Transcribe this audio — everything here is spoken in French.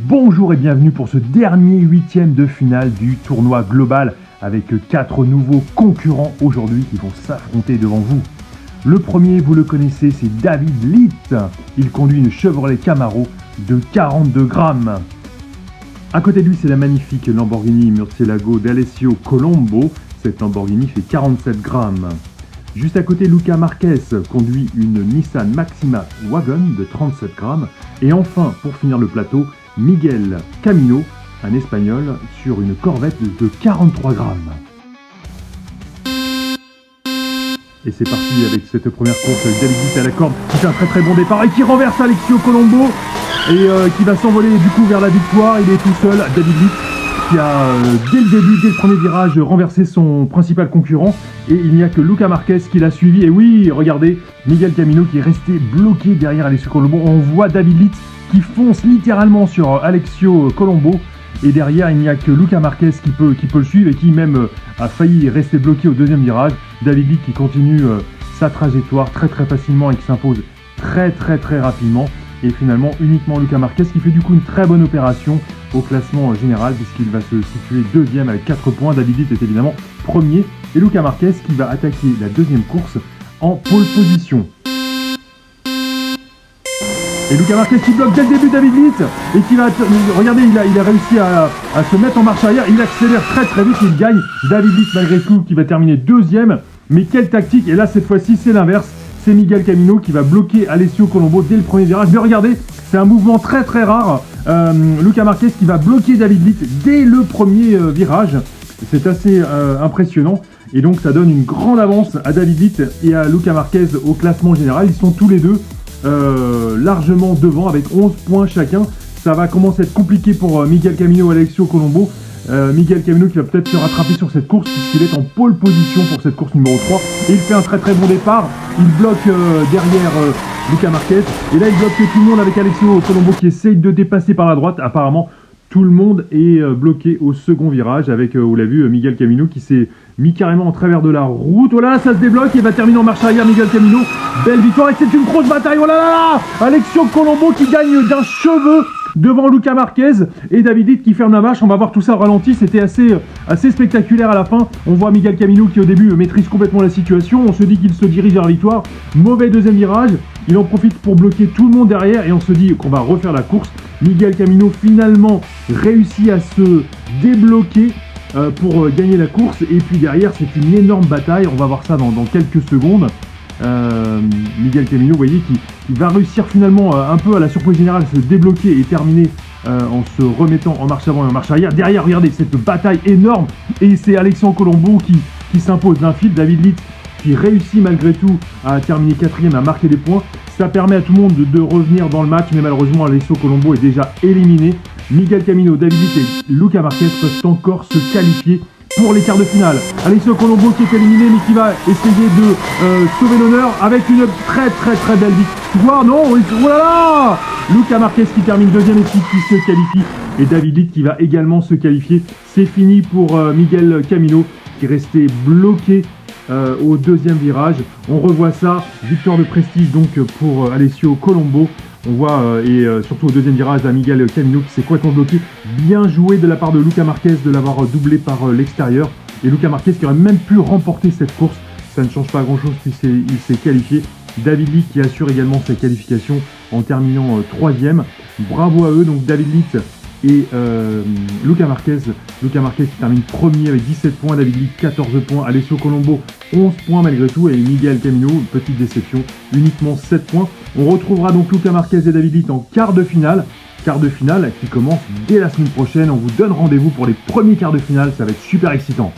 Bonjour et bienvenue pour ce dernier huitième de finale du tournoi global avec 4 nouveaux concurrents aujourd'hui qui vont s'affronter devant vous. Le premier, vous le connaissez, c'est David Litt. Il conduit une Chevrolet Camaro de 42 grammes. À côté de lui, c'est la magnifique Lamborghini Murcielago d'Alessio Colombo. Cette Lamborghini fait 47 grammes. Juste à côté, Luca Marquez conduit une Nissan Maxima Wagon de 37 grammes. Et enfin, pour finir le plateau, Miguel Camino, un Espagnol, sur une Corvette de 43 grammes. Et c'est parti avec cette première course avec David Litt à la corde qui fait un très bon départ et qui renverse Alessio Colombo et qui va s'envoler du coup vers la victoire. Il est tout seul, David Litt, qui a dès le début, dès le premier virage, renversé son principal concurrent. Et il n'y a que Luca Marquez qui l'a suivi. Et oui, regardez, Miguel Camino qui est resté bloqué derrière Alessio Colombo. On voit David Litt qui fonce littéralement sur Alessio Colombo. Et derrière, il n'y a que Luca Marquez qui peut le suivre et qui même a failli rester bloqué au deuxième virage. David Litt qui continue sa trajectoire très facilement et qui s'impose très rapidement. Et finalement, uniquement Luca Marquez qui fait du coup une très bonne opération au classement général puisqu'il va se situer deuxième avec 4 points. David Litt est évidemment premier. Et Luca Marquez qui va attaquer la deuxième course en pole position. Et Luca Marquez qui bloque dès le début David Litt et qui va... Regardez, il a réussi à se mettre en marche arrière. Il accélère très vite et il gagne. David Litt malgré tout qui va terminer deuxième. Mais quelle tactique! Et là cette fois-ci c'est l'inverse. C'est Miguel Camino qui va bloquer Alessio Colombo dès le premier virage. Mais regardez, c'est un mouvement très rare. Luca Marquez qui va bloquer David Litt dès le premier virage. C'est assez impressionnant. Et donc ça donne une grande avance à David Litt et à Luca Marquez au classement général. Ils sont tous les deux largement devant avec 11 points chacun. Ça va commencer à être compliqué pour Miguel Camino et Alessio Colombo. Miguel Camino qui va peut-être se rattraper sur cette course puisqu'il est en pole position pour cette course numéro 3 et il fait un très bon départ. Il bloque derrière Luca Marquez et là il bloque tout le monde avec Alessio Colombo qui essaye de dépasser par la droite. Apparemment tout le monde est bloqué au second virage avec, vous l'avez vu, Miguel Camino qui s'est mis carrément en travers de la route. Oh là là, ça se débloque et va terminer en marche arrière Miguel Camino. Belle victoire et c'est une grosse bataille. Oh là là, Alessio Colombo qui gagne d'un cheveu devant Luca Marquez et David Litt qui ferme la marche. On va voir tout ça au ralenti, c'était assez spectaculaire à la fin. On voit Miguel Camino qui au début maîtrise complètement la situation. On se dit qu'il se dirige vers la victoire. Mauvais deuxième virage, il en profite pour bloquer tout le monde derrière et on se dit qu'on va refaire la course. Miguel Camino finalement réussit à se débloquer pour gagner la course et puis derrière c'est une énorme bataille. On va voir ça dans quelques secondes. Miguel Camino, vous voyez, qui va réussir finalement un peu à la surprise générale à se débloquer et terminer en se remettant en marche avant et en marche arrière. Derrière, regardez cette bataille énorme et c'est Alessio Colombo qui s'impose d'un fil. David Litt qui réussit malgré tout à terminer 4e, à marquer des points. Ça permet à tout le monde de revenir dans le match, mais malheureusement Alessio Colombo est déjà éliminé. Miguel Camino, David Litt et Luca Marquez peuvent encore se qualifier pour les quarts de finale. Alessio Colombo qui est éliminé mais qui va essayer de sauver l'honneur avec une très belle victoire. Non, oh là là, Luca Marquez qui termine deuxième et qui se qualifie. Et David Litt qui va également se qualifier. C'est fini pour Miguel Camino qui est resté bloqué au deuxième virage. On revoit ça, victoire de prestige donc pour Alessio Colombo. On voit, et surtout au deuxième virage, à Miguel Camino qui s'est complètement bloqué. Bien joué de la part de Luca Marquez de l'avoir doublé par l'extérieur. Et Luca Marquez qui aurait même pu remporter cette course. Ça ne change pas grand chose puisqu'il s'est qualifié. David Litt qui assure également sa qualification en terminant 3e. Bravo à eux, donc David Litt et Luca Marquez. Luca Marquez qui termine premier avec 17 points, David Litt 14 points, Alessio Colombo 11 points malgré tout et Miguel Camino, petite déception, uniquement 7 points. On retrouvera donc Luca Marquez et David Litt en quart de finale qui commence dès la semaine prochaine. On vous donne rendez-vous pour les premiers quarts de finale, ça va être super excitant.